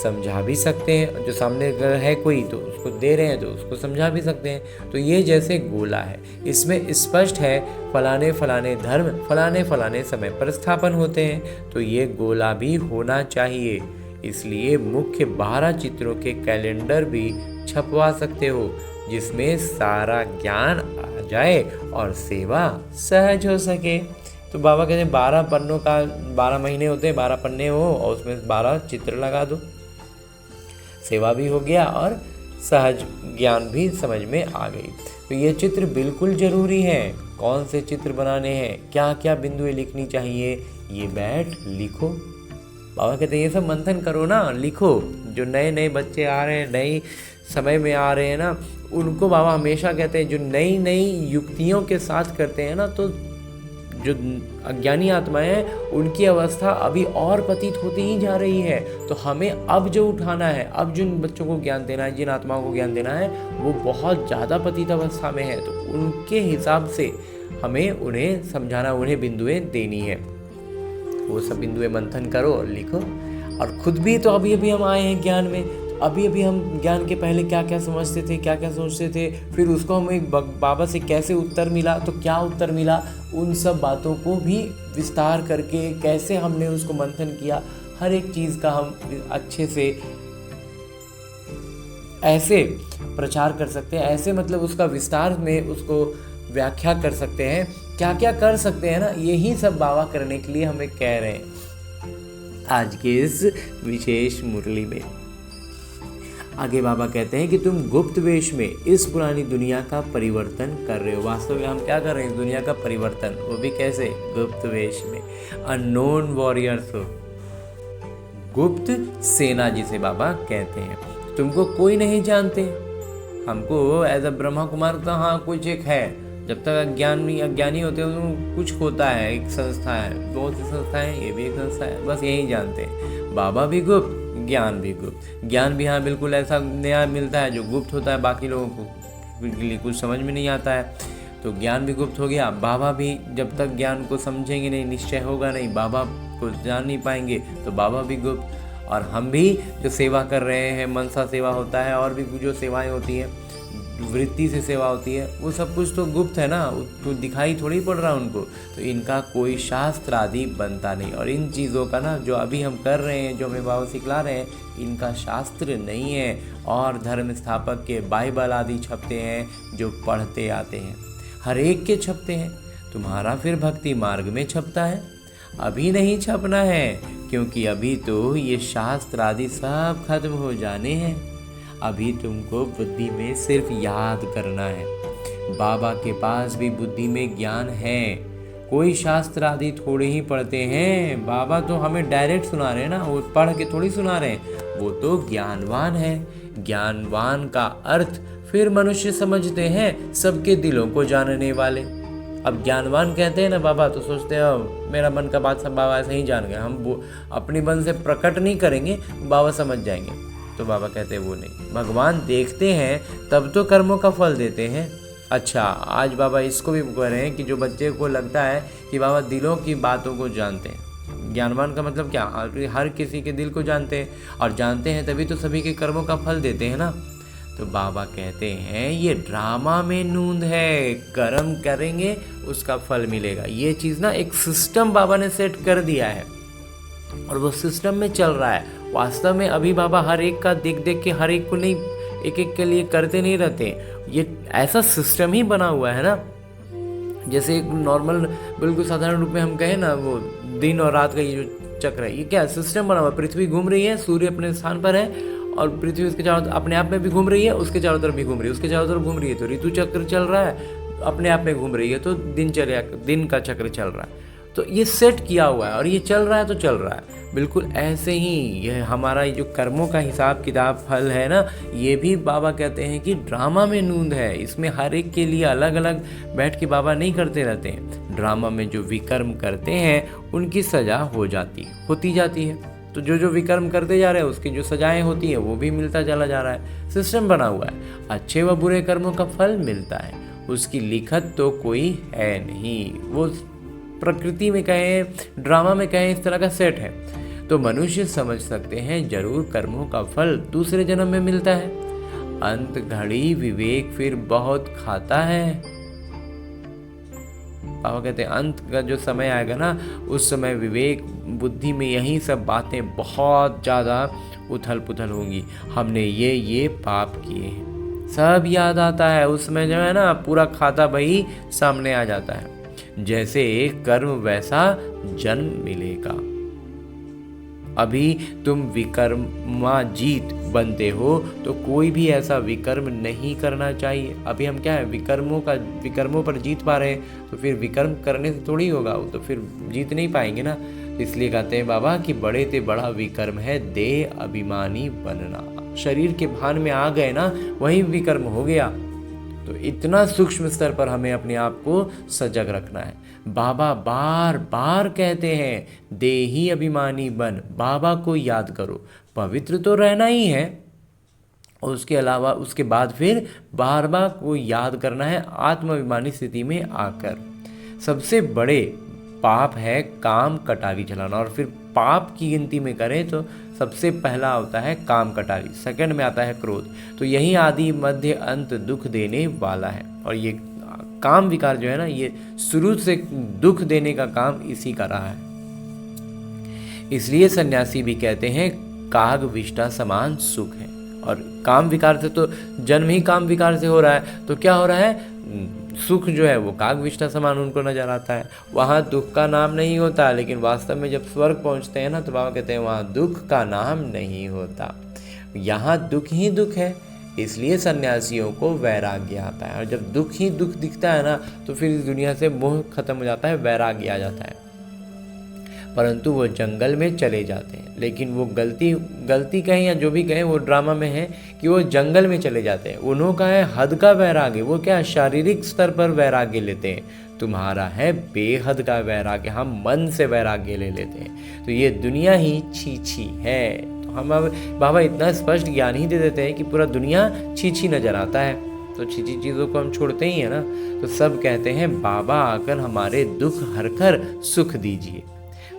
समझा भी सकते हैं। जो सामने है कोई तो उसको दे रहे हैं तो उसको समझा भी सकते हैं। तो ये जैसे गोला है, इसमें स्पष्ट है फलाने फलाने धर्म फलाने फलाने समय पर स्थापन होते हैं, तो ये गोला भी होना चाहिए। इसलिए मुख्य 12 चित्रों के कैलेंडर भी छपवा सकते हो, जिसमें सारा ज्ञान आ जाए और सेवा सहज हो सके। तो बाबा कहते हैं 12 पन्नों का 12 महीने होते हैं, 12 पन्ने हो और उसमें 12 चित्र लगा दो, सेवा भी हो गया और सहज ज्ञान भी समझ में आ गई। तो ये चित्र बिल्कुल ज़रूरी है। कौन से चित्र बनाने हैं, क्या क्या बिंदुएं लिखनी चाहिए, ये बैठ लिखो। बाबा कहते हैं ये सब मंथन करो ना, लिखो। जो नए नए बच्चे आ रहे हैं, नई समय में आ रहे हैं ना, उनको बाबा हमेशा कहते हैं जो नई नई युक्तियों के साथ करते हैं ना, तो जो अज्ञानी आत्माएं हैं उनकी अवस्था अभी और पतित होती ही जा रही है। तो हमें अब जो उठाना है, अब जिन बच्चों को ज्ञान देना है, जिन आत्माओं को ज्ञान देना है, वो बहुत ज़्यादा पतित अवस्था में है। तो उनके हिसाब से हमें उन्हें समझाना, उन्हें बिंदुएं देनी है। वो सब बिंदुएं मंथन करो और लिखो। और खुद भी तो अभी अभी हम आए हैं ज्ञान में, अभी अभी हम ज्ञान के पहले क्या क्या समझते थे, क्या क्या सोचते थे, फिर उसको हमें बाबा से कैसे उत्तर मिला, तो क्या उत्तर मिला, उन सब बातों को भी विस्तार करके कैसे हमने उसको मंथन किया, हर एक चीज़ का हम अच्छे से ऐसे प्रचार कर सकते हैं, ऐसे मतलब उसका विस्तार में उसको व्याख्या कर सकते हैं, क्या क्या कर सकते हैं ना, यही सब बाबा करने के लिए हमें कह रहे हैं आज के इस विशेष मुरली में। आगे बाबा कहते हैं कि तुम गुप्त वेश में इस पुरानी दुनिया का परिवर्तन कर रहे हो। वास्तव में हम क्या कर रहे हैं? दुनिया का परिवर्तन, वो भी कैसे? गुप्त वेश में। अननोन वॉरियर्स हो, गुप्त सेना जिसे बाबा कहते हैं। तुमको कोई नहीं जानते, हमको एज अ ब्रह्मा कुमार तो हाँ कुछ एक है, जब तक अज्ञानी होते हैं तो कुछ होता है, एक संस्था है, बहुत सी संस्थाएं हैं, ये भी एक संस्था है, बस यही जानते हैं। बाबा भी गुप्त, ज्ञान भी गुप्त। ज्ञान भी हाँ बिल्कुल ऐसा नया मिलता है जो गुप्त होता है, बाकी लोगों को के लिए कुछ समझ में नहीं आता है, तो ज्ञान भी गुप्त हो गया। बाबा भी जब तक ज्ञान को समझेंगे नहीं, निश्चय होगा नहीं, बाबा को जान नहीं पाएंगे, तो बाबा भी गुप्त। और हम भी जो सेवा कर रहे हैं, मनसा सेवा होता है और भी जो सेवाएं होती हैं, वृत्ति से सेवा होती है, वो सब कुछ तो गुप्त है ना, तो दिखाई थोड़ी पड़ रहा उनको, तो इनका कोई शास्त्र आदि बनता नहीं। और इन चीज़ों का ना जो अभी हम कर रहे हैं, जो हमें बाबा सिखला रहे हैं, इनका शास्त्र नहीं है। और धर्म स्थापक के बाइबल आदि छपते हैं जो पढ़ते आते हैं, हर एक के छपते हैं। तुम्हारा फिर भक्ति मार्ग में छपता है, अभी नहीं छपना है, क्योंकि अभी तो ये शास्त्र आदि सब खत्म हो जाने हैं। अभी तुमको बुद्धि में सिर्फ याद करना है। बाबा के पास भी बुद्धि में ज्ञान है, कोई शास्त्र आदि थोड़े ही पढ़ते हैं। बाबा तो हमें डायरेक्ट सुना रहे हैं ना, वो पढ़ के थोड़ी सुना रहे हैं, वो तो ज्ञानवान है। ज्ञानवान का अर्थ फिर मनुष्य समझते हैं, सबके दिलों को जानने वाले। अब ज्ञानवान कहते हैं ना बाबा, तो सोचते हैं मेरा मन का बात सब बाबा ऐसे ही जान गए, हम अपनी मन से प्रकट नहीं करेंगे, बाबा समझ जाएंगे। तो बाबा कहते हैं वो नहीं, भगवान देखते हैं तब तो कर्मों का फल देते हैं। अच्छा, आज बाबा इसको भी कह रहे हैं कि जो बच्चे को लगता है कि बाबा दिलों की बातों को जानते हैं, ज्ञानवान का मतलब क्या? हर किसी के दिल को जानते हैं, और जानते हैं तभी तो सभी के कर्मों का फल देते हैं ना। तो बाबा कहते हैं ये ड्रामा में नूंद है, कर्म करेंगे उसका फल मिलेगा। ये चीज़ ना एक सिस्टम बाबा ने सेट कर दिया है और वो सिस्टम में चल रहा है। वास्तव में अभी बाबा हर एक का देख देख के हर एक को नहीं, एक एक के लिए करते नहीं रहते, ये ऐसा सिस्टम ही बना हुआ है ना। जैसे एक नॉर्मल बिल्कुल साधारण रूप में हम कहें ना, वो दिन और रात का ये जो चक्र है, ये क्या सिस्टम बना हुआ है। पृथ्वी घूम रही है, सूर्य अपने स्थान पर है, और पृथ्वी उसके चारों अपने आप में भी घूम रही है, उसके चारों तरफ भी घूम रही है, उसके चारों तरफ घूम रही है, तो ऋतु चक्र चल रहा है, अपने आप में घूम रही है, तो दिन का चक्र चल रहा है। तो ये सेट किया हुआ है और ये चल रहा है तो चल रहा है। बिल्कुल ऐसे ही यह हमारा जो कर्मों का हिसाब किताब फल है ना, ये भी बाबा कहते हैं कि ड्रामा में नूंद है। इसमें हर एक के लिए अलग अलग बैठ के बाबा नहीं करते रहते हैं। ड्रामा में जो विकर्म करते हैं उनकी सजा होती जाती है। तो जो विकर्म करते जा रहे हैं उसकी जो सजाएं होती हैं वो भी मिलता चला जा रहा है। सिस्टम बना हुआ है, अच्छे व बुरे कर्मों का फल मिलता है, उसकी लिखत तो कोई है नहीं। वो प्रकृति में कहें, ड्रामा में कहें, इस तरह का सेट है। तो मनुष्य समझ सकते हैं जरूर कर्मों का फल दूसरे जन्म में मिलता है। अंत घड़ी विवेक फिर बहुत खाता है। बाबा कहते हैं अंत का जो समय आएगा ना, उस समय विवेक बुद्धि में यही सब बातें बहुत ज़्यादा उथल पुथल होंगी। हमने ये पाप किए हैं, सब याद आता है। उसमें जो है ना पूरा खाता बही सामने आ जाता है। जैसे कर्म वैसा जन्म मिलेगा। अभी तुम विकर्माजीत बनते हो तो कोई भी ऐसा विकर्म नहीं करना चाहिए। अभी हम क्या है, विकर्मों पर जीत पा रहे हैं, तो फिर विकर्म करने से थोड़ी होगा, तो फिर जीत नहीं पाएंगे ना। इसलिए कहते हैं बाबा कि बड़े ते बड़ा विकर्म है देह अभिमानी बनना। शरीर के भान में आ गए ना, वही विकर्म हो गया। तो इतना सूक्ष्म स्तर पर हमें अपने आप को सजग रखना है। बाबा बार बार कहते हैं देही अभिमानी बन, बाबा को याद करो। पवित्र तो रहना ही है, और उसके अलावा उसके बाद फिर बार बार को याद करना है आत्माभिमानी स्थिति में आकर। सबसे बड़े पाप है काम कटावी चलाना, और फिर पाप की गिनती में करें तो सबसे पहला होता है काम कटावी, सेकंड में आता है क्रोध। तो यही आदि मध्य अंत दुख देने वाला है। और ये काम विकार जो है ना, ये शुरू से दुख देने का काम इसी का रहा है। इसलिए सन्यासी भी कहते हैं काग विष्टा समान सुख है। और काम विकार से तो जन्म ही काम विकार से हो रहा है, तो क्या हो रहा है, सुख जो है वो काग विष्ठा समान उनको नजर आता है। वहाँ दुख का नाम नहीं होता, लेकिन वास्तव में जब स्वर्ग पहुँचते हैं ना तो बाबा कहते हैं वहाँ दुख का नाम नहीं होता, यहाँ दुख ही दुख है। इसलिए सन्यासियों को वैराग्य आता है, और जब दुख ही दुख दिखता है ना तो फिर इस दुनिया से मोह खत्म हो जाता है, वैराग्य आ जाता है। परंतु वो जंगल में चले जाते हैं, लेकिन वो गलती कहें या जो भी कहें वो ड्रामा में है कि वो जंगल में चले जाते हैं। उन्हों का है हद का वैराग्य, वो क्या शारीरिक स्तर पर वैराग्य लेते हैं, तुम्हारा है बेहद का वैराग्य, हम मन से वैराग्य ले लेते हैं। तो ये दुनिया ही छी है। तो हम अब बाबा इतना स्पष्ट ज्ञान ही दे देते हैं कि पूरा दुनिया छी नजर आता है, तो छी चीज़ों को हम छोड़ते ही है ना। तो सब कहते हैं बाबा आकर हमारे दुख हरकर सुख दीजिए।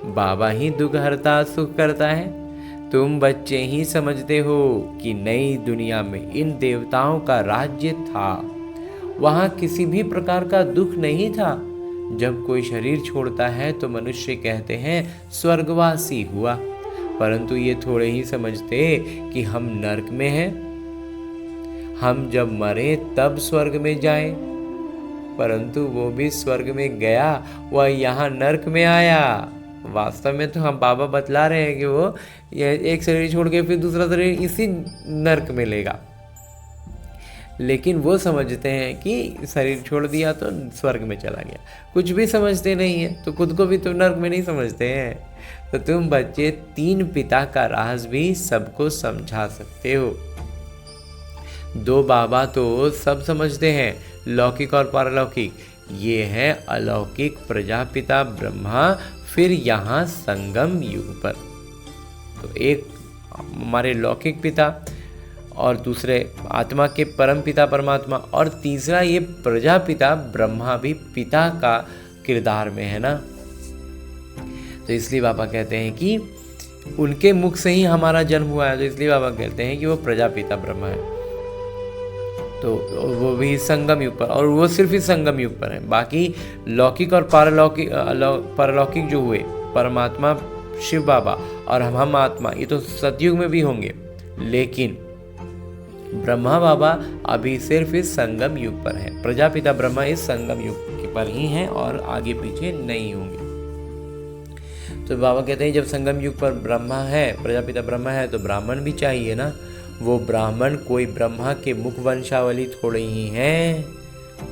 बाबा ही दुख हरता सुख करता है। तुम बच्चे ही समझते हो कि नई दुनिया में इन देवताओं का राज्य था, वहाँ किसी भी प्रकार का दुख नहीं था। जब कोई शरीर छोड़ता है तो मनुष्य कहते हैं स्वर्गवासी हुआ, परंतु ये थोड़े ही समझते कि हम नरक में हैं। हम जब मरे तब स्वर्ग में जाएं, परंतु वो भी स्वर्ग में गया, वह यहाँ नरक में आया। वास्तव में तो हम बाबा बतला रहे हैं कि वो ये एक शरीर छोड़ के फिर दूसरा शरीर इसी नरक में लेगा, लेकिन वो समझते हैं कि शरीर छोड़ दिया तो स्वर्ग में चला गया। कुछ भी समझते नहीं है, तो खुद को भी तो नरक में नहीं समझते हैं। तो तुम बच्चे तीन पिता का राज भी सबको समझा सकते हो। दो बाबा तो सब समझते हैं, लौकिक और पारलौकिक। ये है अलौकिक प्रजापिता ब्रह्मा, फिर यहाँ संगम युग पर। तो एक हमारे लौकिक पिता, और दूसरे आत्मा के परम पिता परमात्मा, और तीसरा ये प्रजापिता ब्रह्मा भी पिता का किरदार में है ना। तो इसलिए बाबा कहते हैं कि उनके मुख से ही हमारा जन्म हुआ है, तो इसलिए बाबा कहते हैं कि वो प्रजापिता ब्रह्मा है। तो वो भी संगम युग पर, और वो सिर्फ इस संगम युग पर है। बाकी लौकिक और पारलौकिक जो हुए, परमात्मा शिव बाबा और हम आत्मा, ये तो सतयुग में भी होंगे, लेकिन ब्रह्मा बाबा अभी सिर्फ इस संगम युग पर है। प्रजापिता ब्रह्मा इस संगम युग के पर ही हैं और आगे पीछे नहीं होंगे। तो बाबा कहते हैं जब संगम युग पर ब्रह्मा है, प्रजापिता ब्रह्मा है, तो ब्राह्मण भी चाहिए ना। वो ब्राह्मण कोई ब्रह्मा के मुख वंशावली थोड़े ही हैं।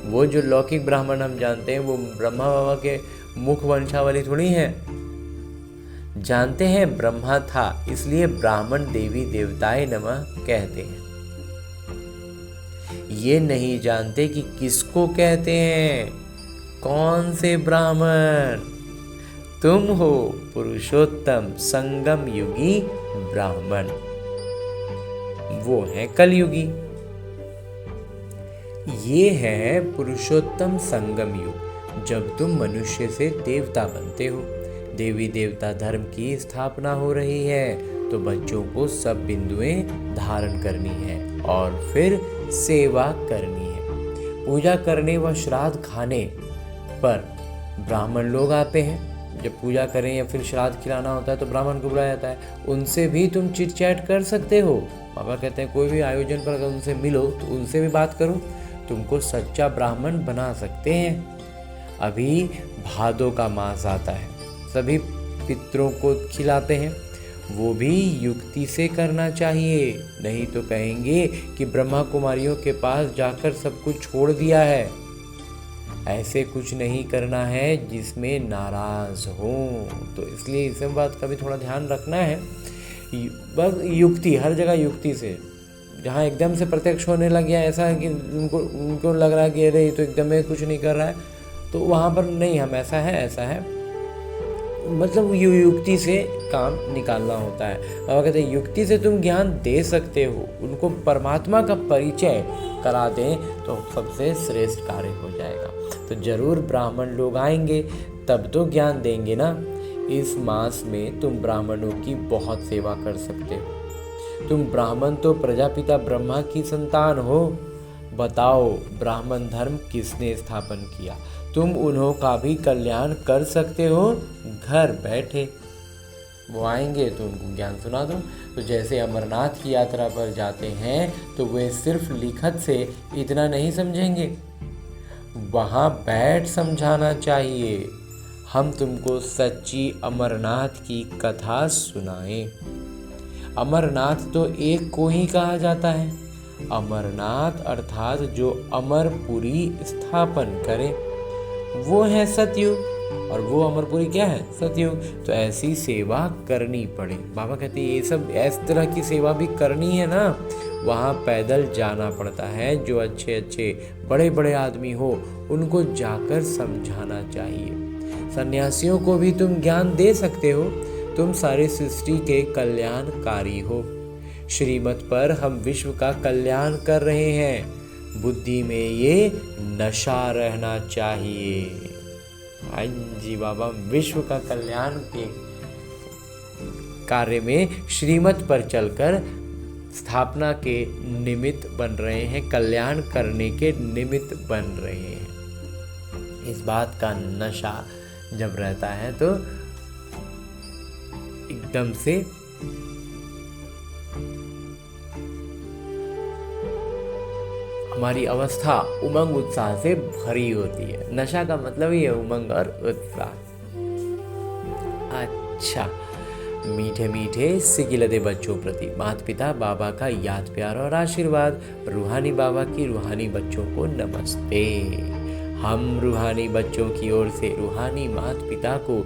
वो जो लौकिक ब्राह्मण हम जानते हैं वो ब्रह्मा बाबा के मुख वंशावली थोड़ी हैं। जानते हैं ब्रह्मा था, इसलिए ब्राह्मण देवी देवताए नमः कहते हैं। ये नहीं जानते कि किसको कहते हैं, कौन से ब्राह्मण। तुम हो पुरुषोत्तम संगम युगी ब्राह्मण, वो है कलयुगी। ये है पुरुषोत्तम संगम युग, जब तुम मनुष्य से देवता बनते हो। देवी देवता धर्म की स्थापना हो रही है, तो बच्चों को सब बिंदुएं धारण करनी है और फिर सेवा करनी है। पूजा करने व श्राद्ध खाने पर ब्राह्मण लोग आते हैं। जब पूजा करें या फिर श्राद्ध खिलाना होता है तो ब्राह्मण को बुलाया जाता है। उनसे भी तुम चिट चैट कर सकते हो। बाबा कहते हैं कोई भी आयोजन पर अगर उनसे मिलो तो उनसे भी बात करो, तुमको सच्चा ब्राह्मण बना सकते हैं। अभी भादों का मास आता है, सभी पितरों को खिलाते हैं, वो भी युक्ति से करना चाहिए, नहीं तो कहेंगे कि ब्रह्मा कुमारियों के पास जाकर सब कुछ छोड़ दिया है। ऐसे कुछ नहीं करना है जिसमें नाराज हो। तो इसलिए इस बात का भी थोड़ा ध्यान रखना है। बस युक्ति, हर जगह युक्ति से, जहाँ एकदम से प्रत्यक्ष होने लग गया ऐसा है कि उनको लग रहा है कि अरे ये तो एकदम में कुछ नहीं कर रहा है, तो वहाँ पर नहीं, हम ऐसा है, मतलब युक्ति से काम निकालना होता है। और कहते हैं युक्ति से तुम ज्ञान दे सकते हो, उनको परमात्मा का परिचय करा दें तो सबसे श्रेष्ठ कार्य हो जाएगा। तो जरूर ब्राह्मण लोग आएंगे तब तो ज्ञान देंगे ना। इस मास में तुम ब्राह्मणों की बहुत सेवा कर सकते हो। तुम ब्राह्मण तो प्रजापिता ब्रह्मा की संतान हो। बताओ ब्राह्मण धर्म किसने स्थापन किया? तुम उन्हों का भी कल्याण कर सकते हो घर बैठे। वो आएंगे तो उनको ज्ञान सुना दूँ। तो जैसे अमरनाथ की यात्रा पर जाते हैं तो वे सिर्फ लिखत से इतना नहीं समझेंगे, वहाँ बैठ समझाना चाहिए। हम तुमको सच्ची अमरनाथ की कथा सुनाएं। अमरनाथ तो एक को ही कहा जाता है। अमरनाथ अर्थात जो अमरपुरी स्थापन करे वो है सतयुग, और वो अमरपुरी क्या है? सतयुग। तो ऐसी सेवा करनी पड़े। बाबा कहते हैं ये सब इस तरह की सेवा भी करनी है ना, वहाँ पैदल जाना पड़ता है। जो अच्छे अच्छे बड़े बड़े आदमी हो उनको जाकर समझाना चाहिए। सन्यासियों को भी तुम ज्ञान दे सकते हो, तुम सारी सृष्टि के कल्याणकारी हो। श्रीमत पर हम विश्व का कल्याण कर रहे हैं, बुद्धि में ये नशा रहना चाहिए। हाँ जी बाबा, विश्व का कल्याण के कार्य में श्रीमत पर चलकर स्थापना के निमित्त बन रहे हैं, कल्याण करने के निमित्त बन रहे हैं। इस बात का नशा जब रहता है तो एकदम से हमारी अवस्था उमंग उत्साह से भरी होती है। नशा का मतलब ही है उमंग और उत्साह। अच्छा, मीठे मीठे सिकिलते बच्चों प्रति माता पिता बाबा का याद प्यार और आशीर्वाद। रूहानी बाबा की रूहानी बच्चों को नमस्ते। हम रूहानी बच्चों की ओर से रूहानी माता पिता को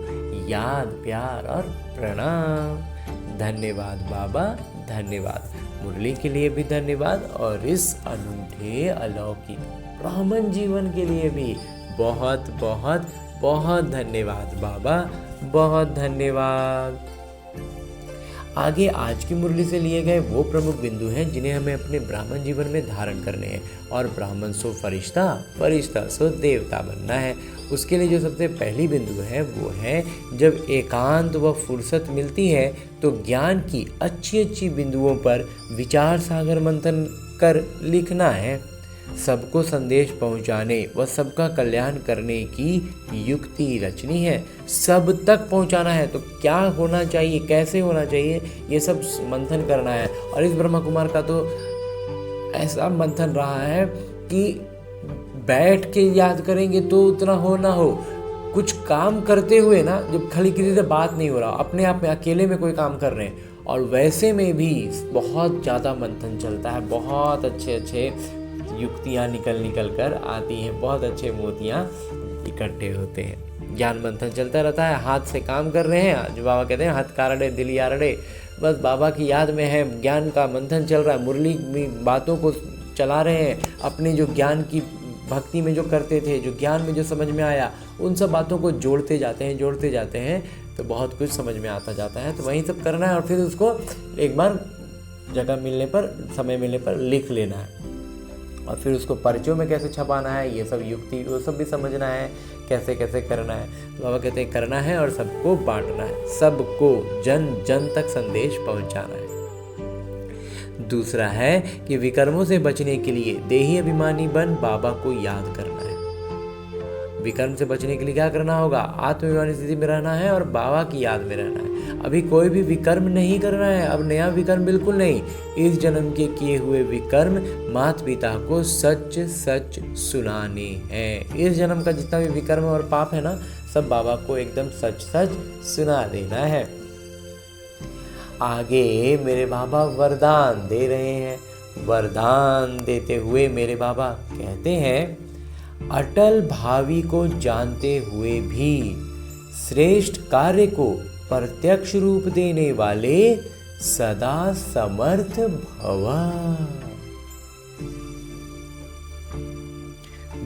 याद प्यार और प्रणाम। धन्यवाद बाबा, धन्यवाद। मुरली के लिए भी धन्यवाद, और इस अनूठे अलौकिक ब्राह्मण जीवन के लिए भी बहुत बहुत बहुत धन्यवाद बाबा, बहुत धन्यवाद। आगे आज की मुरली से लिए गए वो प्रमुख बिंदु हैं जिन्हें हमें अपने ब्राह्मण जीवन में धारण करने हैं। और ब्राह्मण सो फरिश्ता, फरिश्ता सो देवता बनना है। उसके लिए जो सबसे पहली बिंदु है वो है, जब एकांत व फुर्सत मिलती है तो ज्ञान की अच्छी अच्छी बिंदुओं पर विचार सागर मंथन कर लिखना है। सबको संदेश पहुंचाने व सबका कल्याण करने की युक्ति रचनी है। सब तक पहुंचाना है तो क्या होना चाहिए, कैसे होना चाहिए, ये सब मंथन करना है। और इस ब्रह्मा कुमार का तो ऐसा मंथन रहा है कि बैठ के याद करेंगे तो उतना हो ना हो, कुछ काम करते हुए ना, जब खाली किसी से बात नहीं हो रहा, अपने आप में अकेले में कोई काम कर रहे हैं, और वैसे में भी बहुत ज़्यादा मंथन चलता है। बहुत अच्छे अच्छे युक्तियाँ निकल कर आती हैं, बहुत अच्छे मोतियाँ इकट्ठे होते हैं। ज्ञान मंथन चलता रहता है। हाथ से काम कर रहे हैं, जो बाबा कहते हैं हाथ कारड़े दिल यारड़े, बस बाबा की याद में है, ज्ञान का मंथन चल रहा है। मुरली में बातों को चला रहे हैं, अपने जो ज्ञान की भक्ति में जो करते थे, जो ज्ञान में जो समझ में आया, उन सब बातों को जोड़ते जाते हैं तो बहुत कुछ समझ में आता जाता है। तो वही सब करना है, और फिर उसको एक बार जगह मिलने पर, समय मिलने पर लिख लेना है, और फिर उसको पर्चियों में कैसे छपाना है, ये सब युक्ति वो सब भी समझना है, कैसे कैसे करना है। तो बाबा कहते हैं करना है और सबको बांटना है, सबको जन जन तक संदेश पहुंचाना है। दूसरा है कि विकर्मों से बचने के लिए देही अभिमानी बन बाबा को याद करना है। विकर्म से बचने के लिए क्या करना होगा? आत्माभिमानी स्थिति में रहना है और बाबा की याद में रहना है। अभी कोई भी विकर्म नहीं करना है, अब नया विकर्म बिल्कुल नहीं। इस जन्म के किए हुए विकर्म माता पिता को सच सच सुनाने हैं। इस जन्म का जितना भी विकर्म और पाप है ना, सब बाबा को एकदम सच सच सुना देना है। आगे मेरे बाबा वरदान दे रहे हैं। वरदान देते हुए मेरे बाबा कहते हैं, अटल भावी को जानते हुए भी श्रेष्ठ कार्य को प्रत्यक्ष रूप देने वाले सदा समर्थ भवा।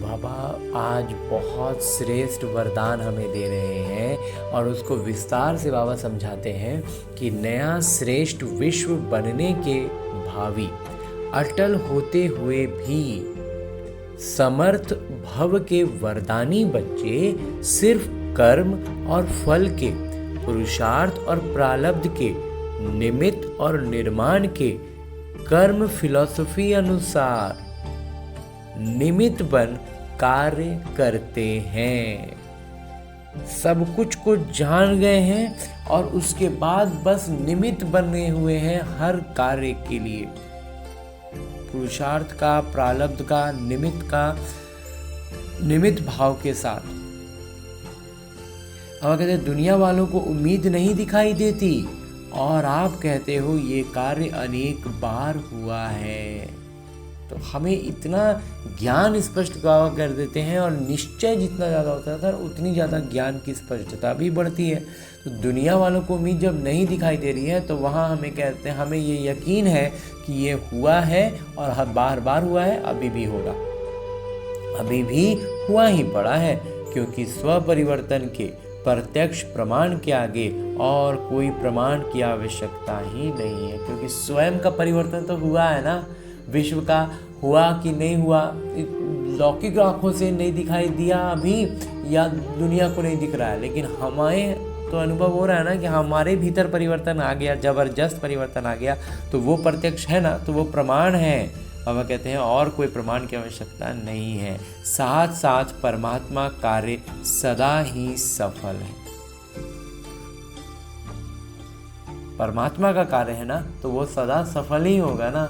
बाबा आज बहुत श्रेष्ठ वरदान हमें दे रहे हैं, और उसको विस्तार से बाबा समझाते हैं कि नया श्रेष्ठ विश्व बनने के भावी अटल होते हुए भी समर्थ भव के वरदानी बच्चे सिर्फ कर्म और फल के, पुरुषार्थ और प्रारब्ध के, निमित्त और निर्माण के, कर्म फिलॉसफी अनुसार निमित्त बन कार्य करते हैं। सब कुछ को जान गए हैं और उसके बाद बस निमित्त बने हुए हैं हर कार्य के लिए, पुरुषार्थ का, प्रारब्ध का, निमित्त भाव के साथ। अब कहते हैं दुनिया वालों को उम्मीद नहीं दिखाई देती और आप कहते हो ये कार्य अनेक बार हुआ है। तो हमें इतना ज्ञान स्पष्ट कर देते हैं और निश्चय जितना ज़्यादा होता है उतनी ज़्यादा ज्ञान की स्पष्टता भी बढ़ती है। तो दुनिया वालों को उम्मीद जब नहीं दिखाई दे रही है तो वहाँ हमें कहते हैं, हमें ये यकीन है कि ये हुआ है और हर बार बार हुआ है, अभी भी होगा, अभी भी हुआ ही पड़ा है, क्योंकि स्व परिवर्तन के प्रत्यक्ष प्रमाण के आगे और कोई प्रमाण की आवश्यकता ही नहीं है। क्योंकि स्वयं का परिवर्तन तो हुआ है ना, विश्व का हुआ कि नहीं हुआ, लौकिक आंखों से नहीं दिखाई दिया अभी या दुनिया को नहीं दिख रहा है, लेकिन हमारे तो अनुभव हो रहा है ना कि हमारे भीतर परिवर्तन आ गया, जबरदस्त परिवर्तन आ गया, तो वो प्रत्यक्ष है ना, तो वो प्रमाण है। बाबा कहते हैं और कोई प्रमाण की आवश्यकता नहीं है। साथ साथ परमात्मा कार्य सदा ही सफल है। परमात्मा का कार्य है ना, तो वो सदा सफल ही होगा ना।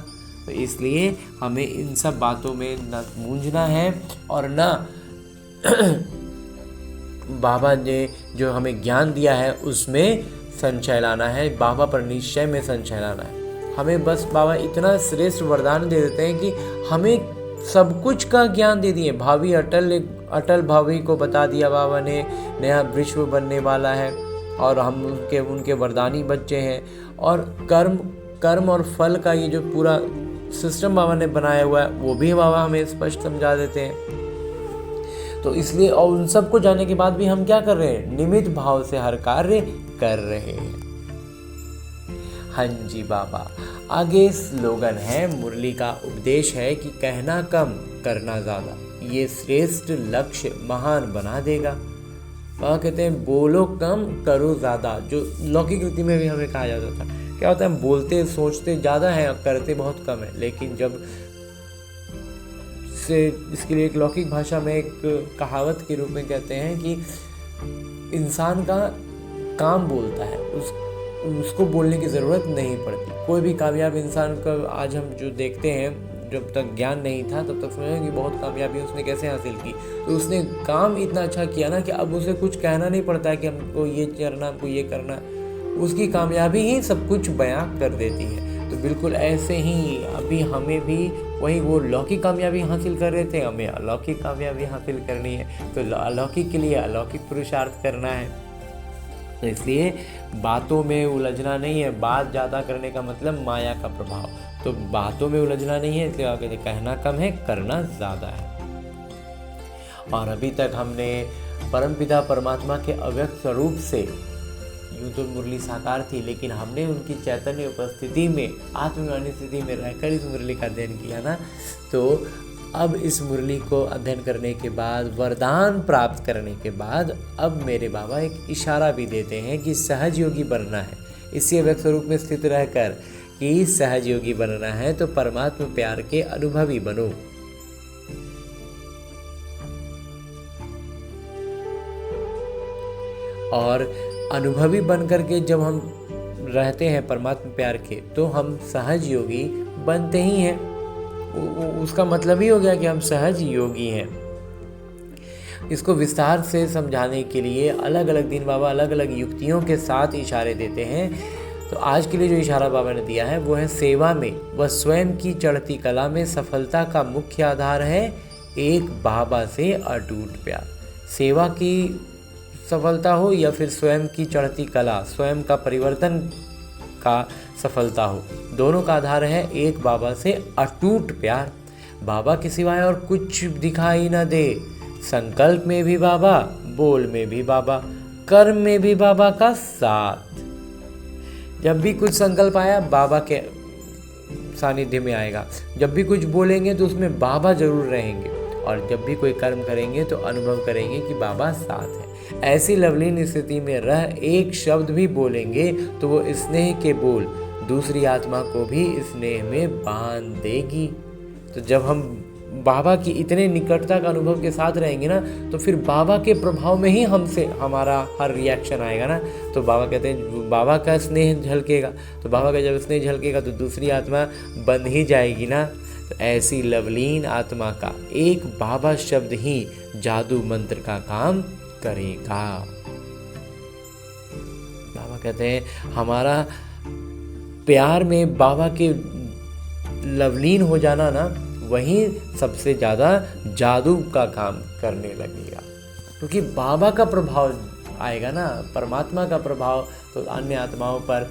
तो इसलिए हमें इन सब बातों में न मूंझना है और न बाबा ने जो हमें ज्ञान दिया है उसमें संशय लाना है, बाबा पर निश्चय में संशय लाना है। हमें बस बाबा इतना श्रेष्ठ वरदान दे देते हैं कि हमें सब कुछ का ज्ञान दे दिए। भावी अटल भावी को बता दिया बाबा ने, नया विश्व बनने वाला है और हम उनके वरदानी बच्चे हैं। और कर्म और फल का ये जो पूरा सिस्टम बाबा ने बनाया हुआ है वो भी बाबा हमें स्पष्ट समझा देते हैं। तो इसलिए और उन सब को जानने के बाद भी हम क्या कर रहे हैं, निमित्त भाव से हर कार्य कर रहे हैं। हाँ जी बाबा। आगे स्लोगन है, मुरली का उपदेश है कि कहना कम करना ज़्यादा, ये श्रेष्ठ लक्ष्य महान बना देगा। बाबा कहते हैं बोलो कम करो ज़्यादा, जो लौकिक रीति में भी हमें कहा जाता था। क्या होता है, हम बोलते सोचते ज़्यादा है और करते बहुत कम है। लेकिन जब से इसके लिए एक लौकिक भाषा में एक कहावत के रूप में कहते हैं कि इंसान का काम बोलता है, उसको बोलने की ज़रूरत नहीं पड़ती। कोई भी कामयाब इंसान का आज हम जो देखते हैं, जब तक ज्ञान नहीं था तब तक समझें कि बहुत कामयाबी उसने कैसे हासिल की। तो उसने काम इतना अच्छा किया ना कि अब उसे कुछ कहना नहीं पड़ता है कि हमको ये करना, हमको ये करना। उसकी कामयाबी ही सब कुछ बयां कर देती है। तो बिल्कुल ऐसे ही अभी हमें भी वही वो लौकिक कामयाबी हासिल कर रहे थे, हमें अलौकिक कामयाबी हासिल करनी है। तो अलौकिक के लिए अलौकिक पुरुषार्थ करना है। तो इसलिए बातों में उलझना नहीं है। बात ज़्यादा करने का मतलब माया का प्रभाव, तो बातों में उलझना नहीं है। इसलिए आगे कहना कम है, करना ज़्यादा है। और अभी तक हमने परमपिता परमात्मा के अव्यक्त स्वरूप से, यूँ तो मुरली साकार थी, लेकिन हमने उनकी चैतन्य उपस्थिति में, आत्मज्ञानी स्थिति में रहकर इस मुरली का अध्ययन किया ना। तो अब इस मुरली को अध्ययन करने के बाद, वरदान प्राप्त करने के बाद, अब मेरे बाबा एक इशारा भी देते हैं कि सहज योगी बनना है। इसी अव्यक्त स्वरूप में स्थित रहकर कि सहज योगी बनना है तो परमात्मा प्यार के अनुभवी बनो। और अनुभवी बन करके जब हम रहते हैं परमात्मा प्यार के, तो हम सहज योगी बनते ही हैं। उसका मतलब ही हो गया कि हम सहज योगी हैं। इसको विस्तार से समझाने के लिए अलग अलग दिन बाबा अलग अलग युक्तियों के साथ इशारे देते हैं। तो आज के लिए जो इशारा बाबा ने दिया है वो है, सेवा में व स्वयं की चढ़ती कला में सफलता का मुख्य आधार है एक बाबा से अटूट प्यार। सेवा की सफलता हो या फिर स्वयं की चढ़ती कला, स्वयं का परिवर्तन का सफलता हो, दोनों का आधार है एक बाबा से अटूट प्यार। बाबा के सिवाय और कुछ दिखाई न दे। संकल्प में भी बाबा, बोल में भी बाबा, कर्म में भी बाबा का साथ। जब भी कुछ संकल्प आया बाबा के सानिध्य में आएगा। जब भी कुछ बोलेंगे तो उसमें बाबा जरूर रहेंगे। और जब भी कोई कर्म करेंगे तो अनुभव करेंगे कि बाबा साथ है। ऐसी लवलीन स्थिति में रह एक शब्द भी बोलेंगे तो वो स्नेह के बोल दूसरी आत्मा को भी स्नेह में बांध देगी। तो जब हम बाबा की इतने निकटता का अनुभव के साथ रहेंगे ना, तो फिर बाबा के प्रभाव में ही हमसे हमारा हर रिएक्शन आएगा ना। तो बाबा कहते हैं बाबा का स्नेह झलकेगा, तो बाबा का जब स्नेह झलकेगा तो दूसरी आत्मा बंध ही जाएगी ना। तो ऐसी लवलीन आत्मा का एक बाबा शब्द ही जादू मंत्र का काम करेगा। बाबा कहते हैं हमारा प्यार में बाबा के लवलीन हो जाना ना, वही सबसे ज़्यादा जादू का काम करने लगेगा, क्योंकि बाबा का प्रभाव आएगा ना, परमात्मा का प्रभाव तो अन्य आत्माओं पर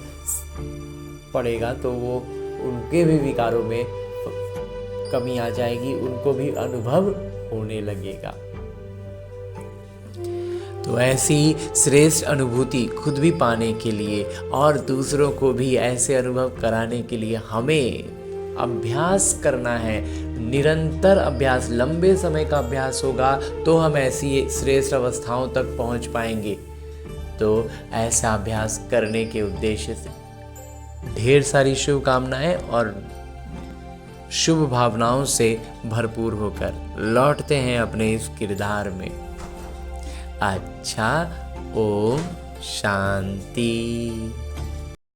पड़ेगा, तो वो उनके भी विकारों में कमी आ जाएगी, उनको भी अनुभव होने लगेगा। तो ऐसी श्रेष्ठ अनुभूति खुद भी पाने के लिए और दूसरों को भी ऐसे अनुभव कराने के लिए हमें अभ्यास करना है। निरंतर अभ्यास, लंबे समय का अभ्यास होगा तो हम ऐसी श्रेष्ठ अवस्थाओं तक पहुंच पाएंगे। तो ऐसा अभ्यास करने के उद्देश्य से ढेर सारी शुभकामनाएं और शुभ भावनाओं से भरपूर होकर लौटते हैं अपने इस किरदार में। अच्छा, ओम शांति।